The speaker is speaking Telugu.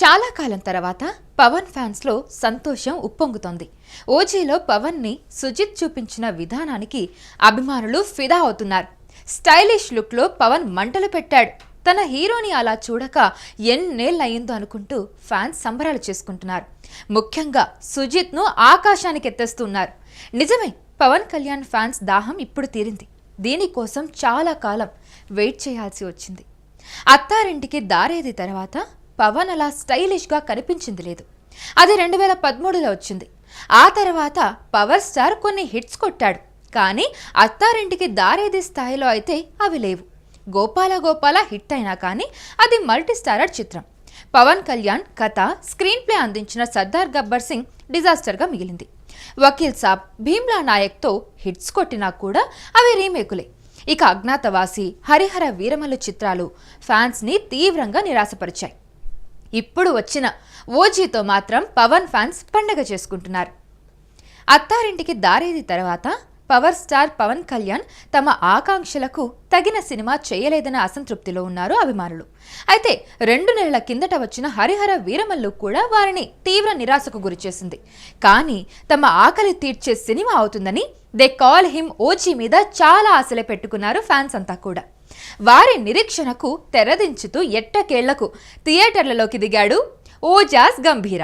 చాలా కాలం తర్వాత పవన్ ఫ్యాన్స్ లో సంతోషం ఉప్పొంగుతోంది. ఓజీలో పవన్ ని సుజిత్ చూపించిన విధానానికి అభిమానులు ఫిదా అవుతున్నారు. స్టైలిష్ లుక్ లో పవన్ మంటలు పెట్టాడు. తన హీరోని అలా చూడక ఎన్నేళ్లయ్యిందో అనుకుంటూ ఫ్యాన్స్ సంబరాలు చేసుకుంటున్నారు. ముఖ్యంగా సుజిత్ ను ఆకాశానికి ఎత్తేస్తున్నారు. నిజమే, పవన్ కళ్యాణ్ ఫ్యాన్స్ దాహం ఇప్పుడు తీరింది. దీనికోసం చాలా కాలం వెయిట్ చేయాల్సి వచ్చింది. అత్తారింటికి దారేది తర్వాత పవన్ అలా స్టైలిష్ గా కనిపించింది లేదు. అది 2013లో వచ్చింది. ఆ తర్వాత పవర్ స్టార్ కొన్ని హిట్స్ కొట్టాడు. కానీ అత్తారింటికి దారేది స్థాయిలో అయితే అవి లేవు. గోపాల గోపాల హిట్ అయినా కానీ అది మల్టీ స్టారర్ చిత్రం. పవన్ కళ్యాణ్ కథ, స్క్రీన్ ప్లే అందించిన సర్దార్ గబ్బర్ సింగ్ డిజాస్టర్గా మిగిలింది. వకీల్ సాబ్, భీమ్లా నాయక్తో హిట్స్ కొట్టినా కూడా అవి రీమేకులే. ఇక అజ్ఞాతవాసి, హరిహర వీరమల్లు చిత్రాలు ఫ్యాన్స్ ని తీవ్రంగా నిరాశపరిచాయి. ఇప్పుడు వచ్చిన ఓజీతో మాత్రం పవన్ ఫ్యాన్స్ పండగ చేసుకుంటున్నారు. అత్తారింటికి దారేది తర్వాత పవర్ స్టార్ పవన్ కళ్యాణ్ తమ ఆకాంక్షలకు తగిన సినిమా చేయలేదన్న అసంతృప్తిలో ఉన్నారు అభిమానులు. అయితే 2 నెలల కిందట వచ్చిన హరిహర వీరమల్లు కూడా వారిని తీవ్ర నిరాశకు గురిచేసింది. కానీ తమ ఆకలి తీర్చే సినిమా అవుతుందని దే కాల్ హిమ్ ఓజీ మీద చాలా ఆశలే పెట్టుకున్నారు ఫ్యాన్స్ అంతా కూడా. వారి నిరీక్షణకు తెరదించుతూ ఎట్టకేళ్లకు థియేటర్లలోకి దిగాడు ఓజాస్ గంభీర.